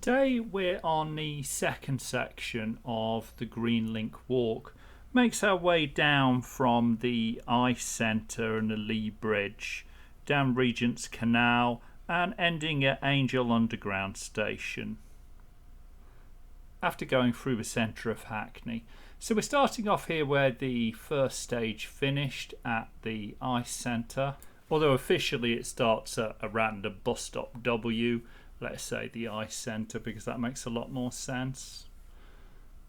Today we're on the second section of the Green Link Walk. Makes our way down from the Ice Centre and the Lea Bridge, down Regents Canal and ending at Angel Underground Station, after going through the centre of Hackney. So we're starting off here where the first stage finished at the Ice Centre, although officially it starts at a random bus stop W, let's say the Ice Centre, because that makes a lot more sense,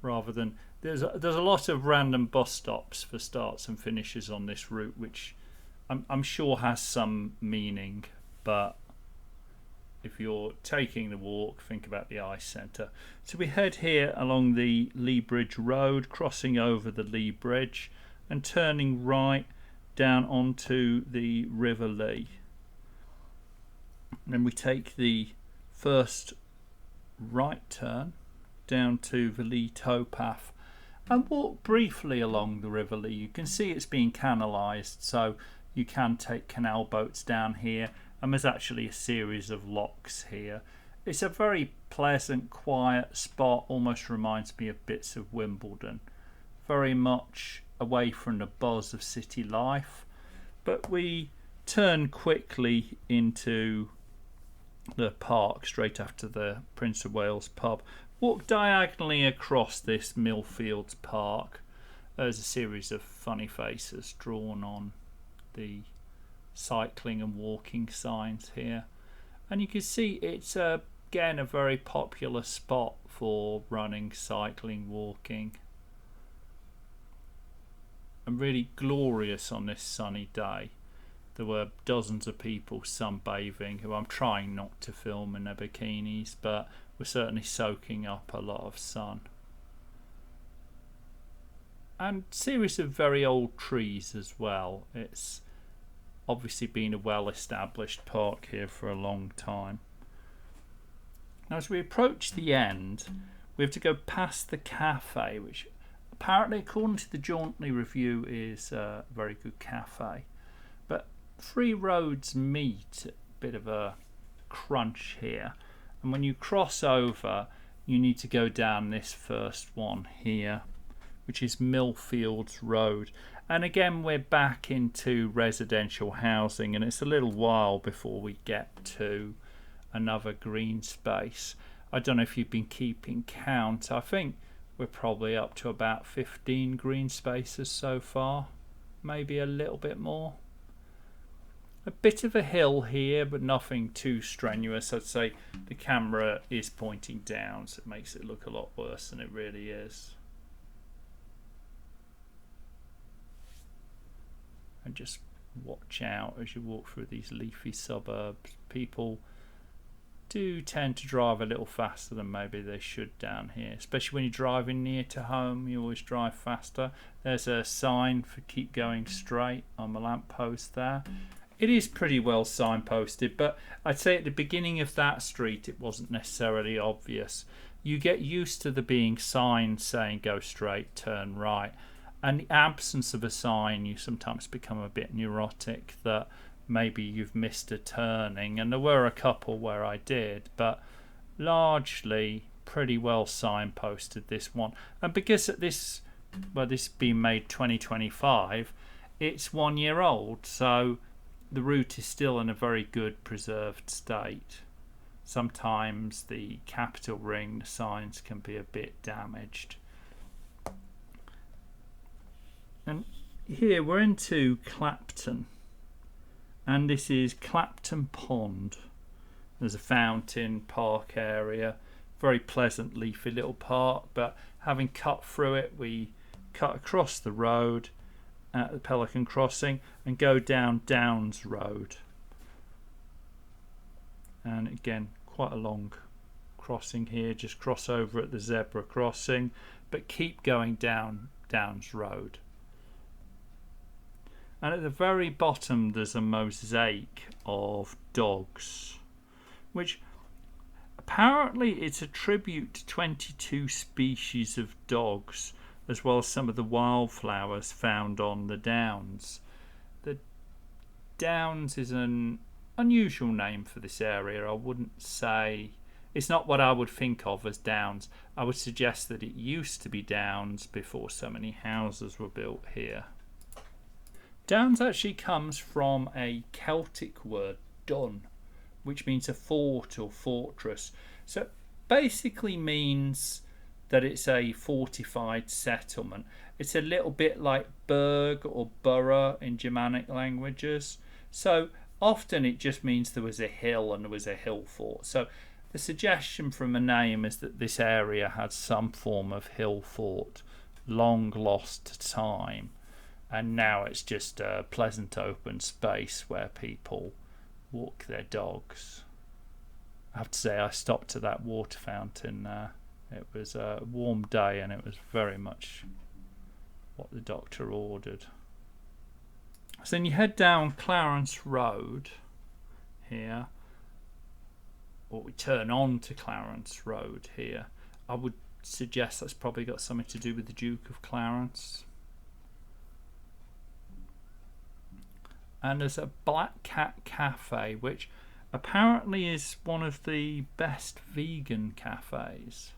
rather than there's a lot of random bus stops for starts and finishes on this route, which I'm sure has some meaning, but if you're taking the walk, think about the Ice Centre. So we head here along the Lea Bridge Road, crossing over the Lea Bridge and turning right down onto the River Lea. Then we take the first right turn down to the Lea towpath and walk briefly along the River Lea. You can see it's being canalised, so you can take canal boats down here, and there's actually a series of locks here. It's a very pleasant, quiet spot, almost reminds me of bits of Wimbledon. Very much away from the buzz of city life, but we turn quickly into the park straight after the Prince of Wales pub. Walk diagonally across this Millfields Park. There's a series of funny faces drawn on the cycling and walking signs here, and you can see it's again a very popular spot for running, cycling, walking, and really glorious on this sunny day. There were dozens of people sunbathing, who I'm trying not to film in their bikinis, but we're certainly soaking up a lot of sun. And series of very old trees as well. It's obviously been a well-established park here for a long time. Now as we approach the end, we have to go past the cafe, which apparently, according to the Jauntly review, is a very good cafe. But three roads meet, a bit of a crunch here, and when you cross over you need to go down this first one here, which is Millfields Road. And again we're back into residential housing, and it's a little while before we get to another green space. I don't know if you've been keeping count. I think we're probably up to about 15 green spaces so far, maybe a little bit more. A bit of a hill here, but nothing too strenuous. I'd say the camera is pointing down, so it makes it look a lot worse than it really is. And just watch out as you walk through these leafy suburbs. People do tend to drive a little faster than maybe they should down here, especially when you're driving near to home. You always drive faster. There's a sign for keep going straight on the lamppost there. It is pretty well signposted, but I'd say at the beginning of that street it wasn't necessarily obvious. You get used to there being signs saying go straight, turn right, and the absence of a sign, you sometimes become a bit neurotic that maybe you've missed a turning, and there were a couple where I did, but largely pretty well signposted, this one. And because at this being made 2025, it's 1 year old, so the route is still in a very good preserved state. Sometimes the capital ring, the signs can be a bit damaged. And here we're into Clapton, and this is Clapton Pond. There's a fountain, park area, very pleasant leafy little park, but having cut through it we cut across the road at the Pelican Crossing and go down Downs Road, and again quite a long crossing here. Just cross over at the zebra crossing, but keep going down Downs Road. And at the very bottom there's a mosaic of dogs, which apparently it's a tribute to 22 species of dogs, as well as some of the wildflowers found on the Downs. The Downs is an unusual name for this area. I wouldn't say It's not what I would think of as downs. I would suggest that it used to be downs before so many houses were built here. Downs actually comes from a Celtic word, dun, which means a fort or fortress. So it basically means that it's a fortified settlement. It's a little bit like burg or borough in Germanic languages. So often it just means there was a hill and there was a hill fort. So the suggestion from the name is that this area had some form of hill fort, long lost to time, and now it's just a pleasant open space where people walk their dogs. I have to say, I stopped at that water fountain. It was a warm day and it was very much what the doctor ordered. So then you head down Clarence Road here, or we turn on to Clarence Road here. I would suggest that's probably got something to do with the Duke of Clarence. And there's a Black Cat Cafe, which apparently is one of the best vegan cafes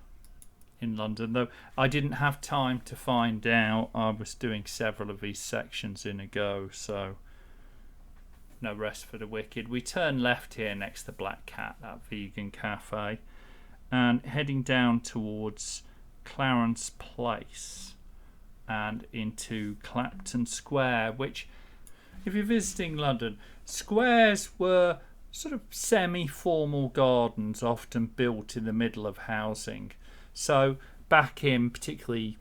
in London, though I didn't have time to find out. I was doing several of these sections in a go, so no rest for the wicked. We turn left here next to Black Cat, that vegan cafe, and heading down towards Clarence Place and into Clapton Square, which, if you're visiting London, squares were sort of semi-formal gardens often built in the middle of housing. So back in particularly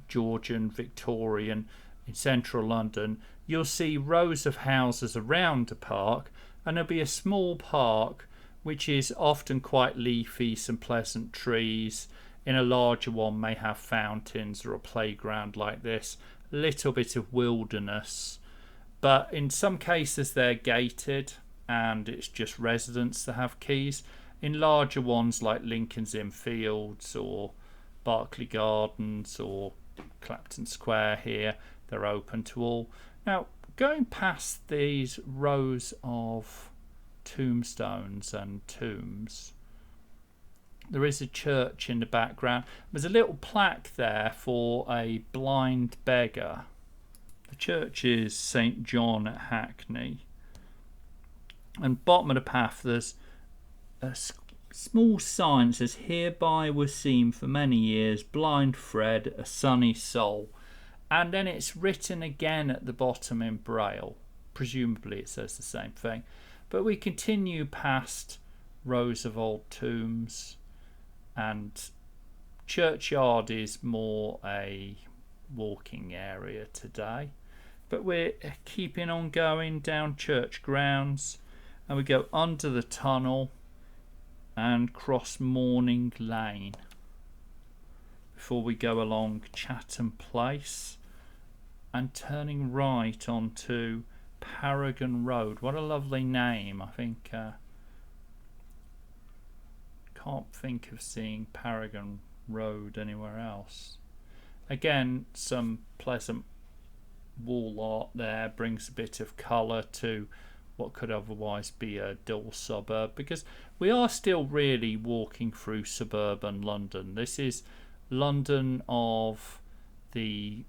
Georgian, Victorian, in central London, you'll see rows of houses around a park, and there'll be a small park which is often quite leafy, some pleasant trees. In a larger one may have fountains or a playground like this, a little bit of wilderness. But in some cases they're gated and it's just residents that have keys. In larger ones like Lincoln's Inn Fields or Berkeley Gardens or Clapton Square here, they're open to all. Now, going past these rows of tombstones and tombs, there is a church in the background. There's a little plaque there for a blind beggar. The church is St. John at Hackney. And bottom of the path there's a small sign that says, "Hereby was seen for many years blind Fred, a sunny soul." And then it's written again at the bottom in Braille. Presumably it says the same thing. But we continue past rows of old tombs, and churchyard is more a walking area today. But we're keeping on going down church grounds, and we go under the tunnel and cross Morning Lane before we go along Chatham Place and turning right onto Paragon Road. What a lovely name. I think can't think of seeing Paragon Road anywhere else. Again, some pleasant wall art there, brings a bit of colour to what could otherwise be a dull suburb, because we are still really walking through suburban London. This is London of the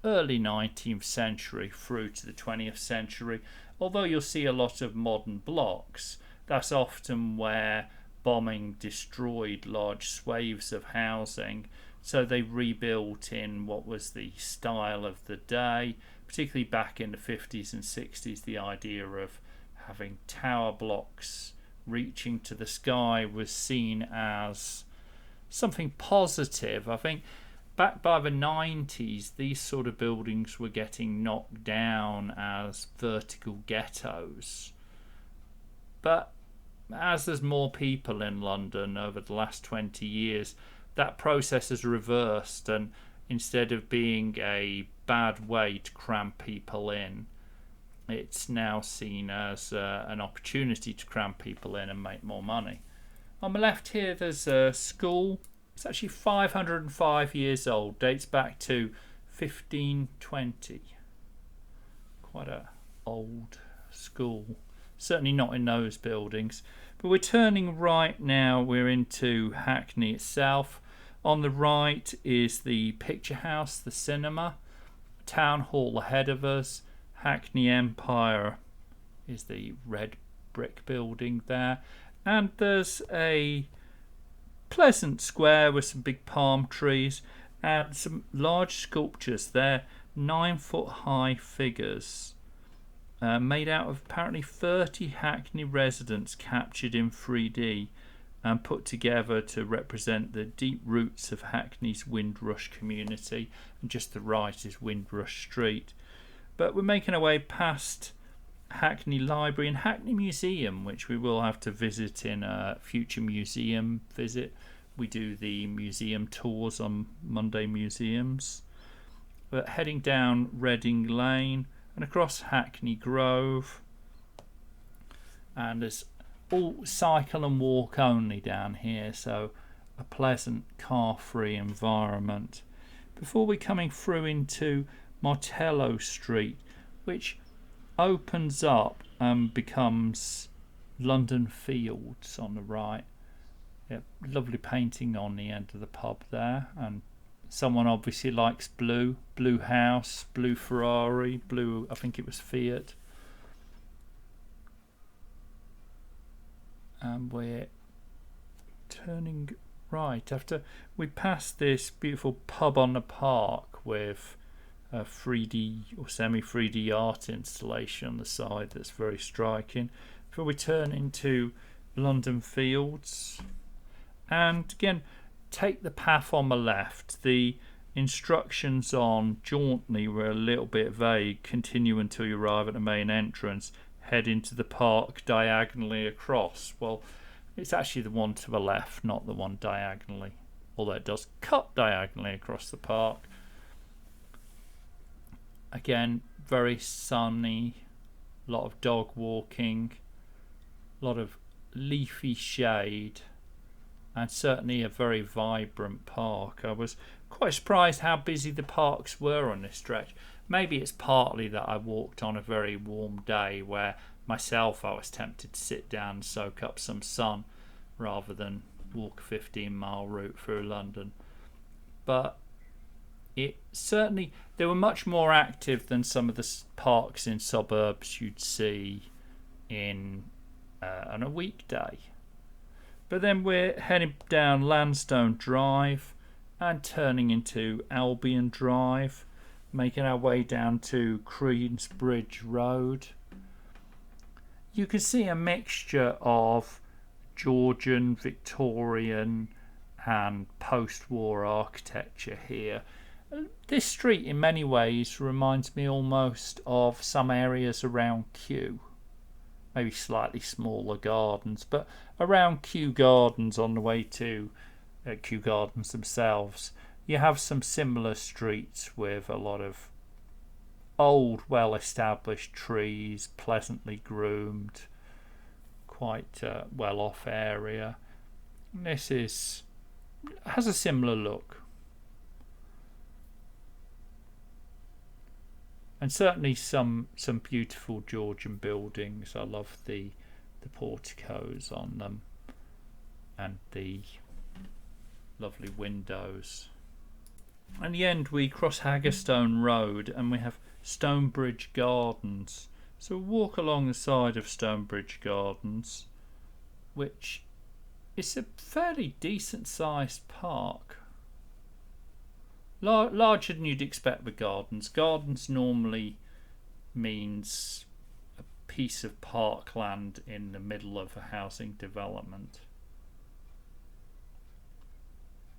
early 19th century through to the 20th century. Although you'll see a lot of modern blocks, that's often where bombing destroyed large swathes of housing, so they rebuilt in what was the style of the day. Particularly back in the 50s and 60s, the idea of having tower blocks reaching to the sky was seen as something positive. I think back by the 90s, these sort of buildings were getting knocked down as vertical ghettos. But as there's more people in London over the last 20 years, that process has reversed, and instead of being a bad way to cram people in, it's now seen as an opportunity to cram people in and make more money. On the left here there's a school. It's actually 505 years old, dates back to 1520. Quite a old school. Certainly not in those buildings. But we're turning right now, we're into Hackney itself. On the right is the picture house, the cinema, town hall ahead of us. Hackney Empire is the red brick building there, and there's a pleasant square with some big palm trees and some large sculptures there, 9-foot high figures made out of apparently 30 Hackney residents captured in 3D and put together to represent the deep roots of Hackney's Windrush community, and just to the right is Windrush Street. But we're making our way past Hackney Library and Hackney Museum, which we will have to visit in a future museum visit. We do the museum tours on Monday Museums. We're heading down Reading Lane and across Hackney Grove, and there's all cycle and walk only down here, so a pleasant car-free environment. Before we're coming through into Martello Street, which opens up and becomes London Fields on the right. Yeah, lovely painting on the end of the pub there, and someone obviously likes blue house, blue Ferrari, blue, I think it was Fiat. And we're turning right after we pass this beautiful pub on the park with a 3D or semi-3D art installation on the side that's very striking. Before we turn into London Fields, and again take the path on the left. The instructions on Jauntney were a little bit vague. Continue until you arrive at the main entrance. Head into the park diagonally across. Well, it's actually the one to the left, not the one diagonally, although it does cut diagonally across the park. Again, very sunny, a lot of dog walking, a lot of leafy shade, and certainly a very vibrant park. I was quite surprised how busy the parks were on this stretch. Maybe it's partly that I walked on a very warm day where myself I was tempted to sit down and soak up some sun rather than walk a 15-mile route through London. But it certainly, they were much more active than some of the parks in suburbs you'd see on a weekday. But then we're heading down Lansdowne Drive and turning into Albion Drive, making our way down to Queensbridge Road. You can see a mixture of Georgian, Victorian and post-war architecture here. This street in many ways reminds me almost of some areas around Kew. Maybe slightly smaller gardens, but around Kew Gardens on the way to Kew Gardens themselves, you have some similar streets with a lot of old, well-established trees, pleasantly groomed, quite well-off area. This has a similar look. And certainly some beautiful Georgian buildings. I love the porticos on them and the lovely windows. In the end we cross Haggerstone Road and we have Stonebridge Gardens. So we'll walk along the side of Stonebridge Gardens, which is a fairly decent sized park. Larger than you'd expect with gardens. Gardens normally means a piece of parkland in the middle of a housing development,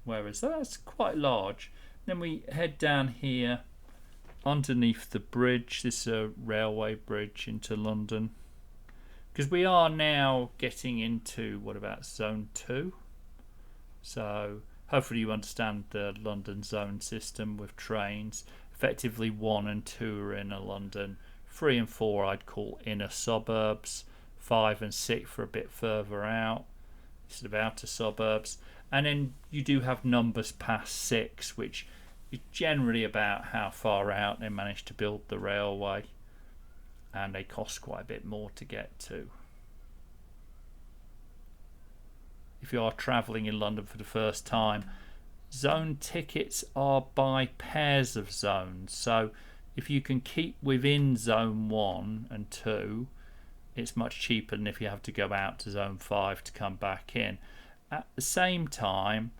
whereas that's quite large. Then we head down here underneath the bridge. This is a railway bridge into London, because we are now getting into what about zone 2, so hopefully you understand the London zone system with trains. Effectively 1 and 2 are inner London, 3 and 4 I'd call inner suburbs, 5 and 6 are a bit further out, sort of outer suburbs, and then you do have numbers past 6, which is generally about how far out they managed to build the railway, and they cost quite a bit more to get to. if you are travelling in London for the first time, zone tickets are by pairs of zones. So if you can keep within zone 1 and 2, it's much cheaper than if you have to go out to zone 5 to come back in. At the same time,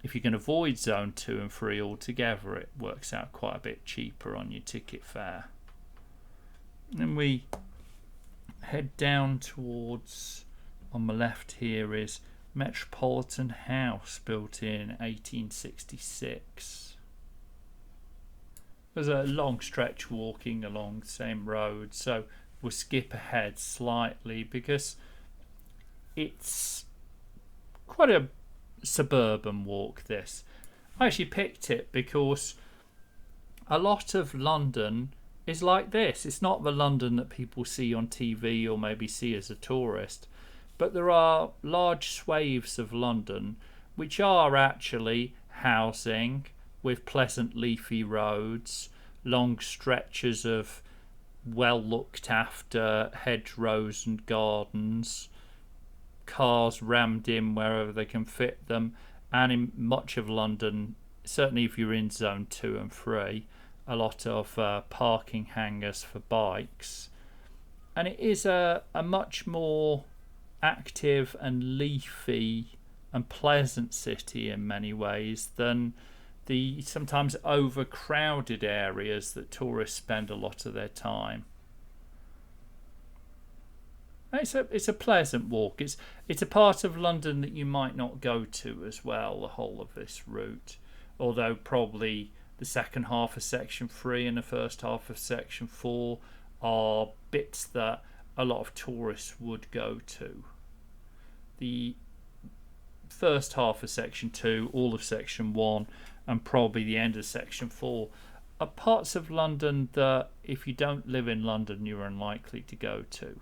if you can avoid zone 2 and 3 altogether, it works out quite a bit cheaper on your ticket fare. And we head down towards, on the left here is Metropolitan House, built in 1866. There's a long stretch walking along the same road, so we'll skip ahead slightly because it's quite a suburban walk, this. I actually picked it because a lot of London is like this. It's not the London that people see on TV or maybe see as a tourist, but there are large swathes of London which are actually housing with pleasant leafy roads, long stretches of well looked after hedgerows and gardens, cars rammed in wherever they can fit them, and in much of London, certainly if you're in zone 2 and 3, a lot of parking hangars for bikes. And it is a much more active and leafy and pleasant city in many ways than the sometimes overcrowded areas that tourists spend a lot of their time. It's a pleasant walk. It's a part of London that you might not go to as well, the whole of this route, although probably the second half of section 3 and the first half of section 4 are bits that a lot of tourists would go to. The first half of section 2, all of section 1, and probably the end of section 4 are parts of London that if you don't live in London you're unlikely to go to.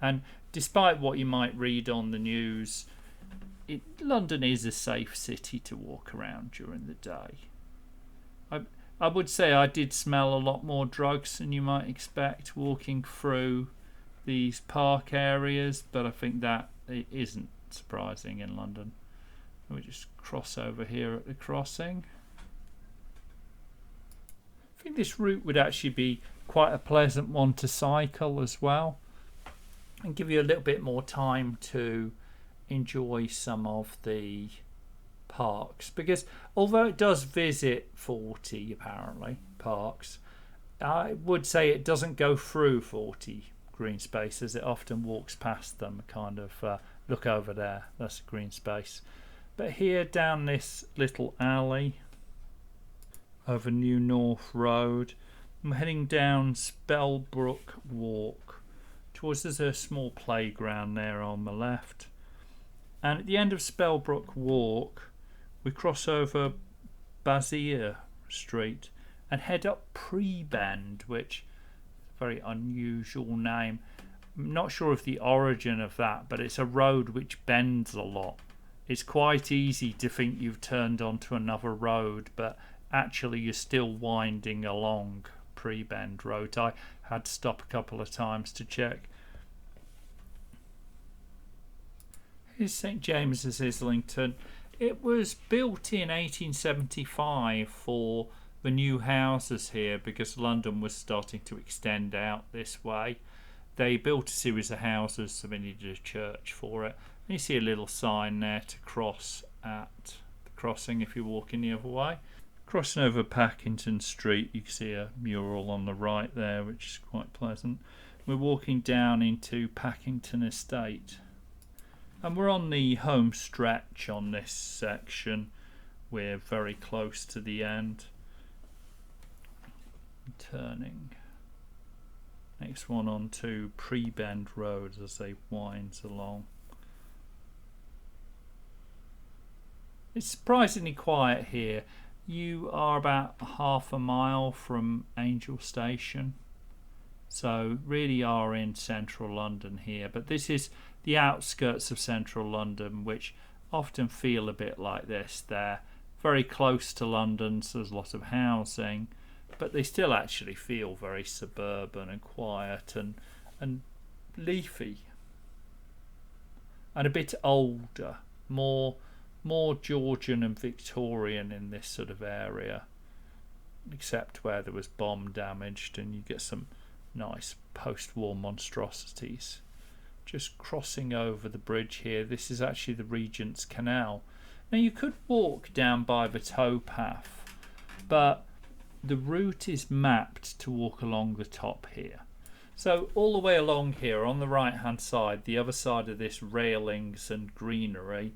And despite what you might read on the news, London is a safe city to walk around during the day. I would say I did smell a lot more drugs than you might expect walking through these park areas, but I think that it isn't surprising in London. We just cross over here at the crossing. I think this route would actually be quite a pleasant one to cycle as well, and give you a little bit more time to enjoy some of the parks, because although it does visit 40 apparently parks, I would say it doesn't go through 40 green spaces. It often walks past them, kind of look over there, that's a green space. But here down this little alley over New North Road, I'm heading down Spellbrook Walk towards, there's a small playground there on the left, and at the end of Spellbrook Walk we cross over Bazier Street and head up Prebend, which is a very unusual name. I'm not sure of the origin of that, but it's a road which bends a lot. It's quite easy to think you've turned onto another road, but actually you're still winding along Prebend Road. I had to stop a couple of times to check. Here's St James's, Islington. It was built in 1875 for the new houses here because London was starting to extend out this way. They built a series of houses, so they needed a church for it. And you see a little sign there to cross at the crossing if you're walking the other way. Crossing over Packington Street, you can see a mural on the right there, which is quite pleasant. We're walking down into Packington Estate. And we're on the home stretch on this section. We're very close to the end. Turning. Next one on to Prebend Road as they wind along. It's surprisingly quiet here. You are about half a mile from Angel Station, so really are in central London here, but this is the outskirts of central London, which often feel a bit like this. They're very close to London, so there's a lot of housing, but they still actually feel very suburban and quiet and leafy. and a bit older, more Georgian and Victorian in this sort of area, except where there was bomb damaged, and you get some nice post-war monstrosities. Just crossing over the bridge here, this is actually the Regents Canal. Now you could walk down by the towpath, but the route is mapped to walk along the top here. So all the way along here on the right hand side, the other side of this railings and greenery,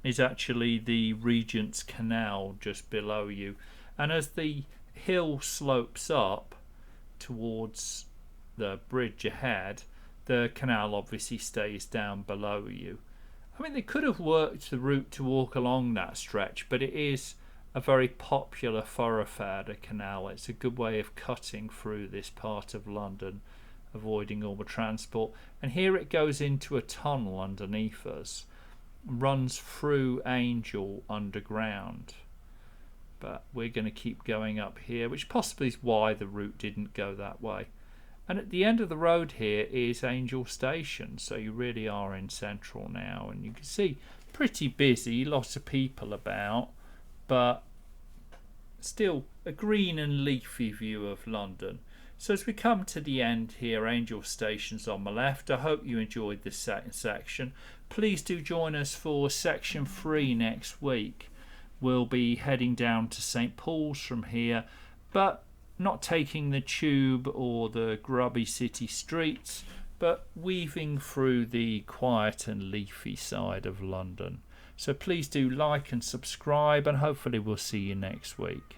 is actually the Regents Canal just below you. And as the hill slopes up towards the bridge ahead, the canal obviously stays down below you. I mean, they could have worked the route to walk along that stretch, but it is a very popular thoroughfare, the canal. It's a good way of cutting through this part of London, avoiding all the transport. And here it goes into a tunnel underneath us, runs through Angel underground. But we're going to keep going up here, which possibly is why the route didn't go that way. And at the end of the road here is Angel Station, so you really are in central now, and you can see pretty busy, lots of people about, but still a green and leafy view of London. So as we come to the end here, Angel Station's on the left. I hope you enjoyed this second section. Please do join us for section 3 next week. We'll be heading down to St Paul's from here, but not taking the tube or the grubby city streets, but weaving through the quiet and leafy side of London. So please do like and subscribe, and hopefully we'll see you next week.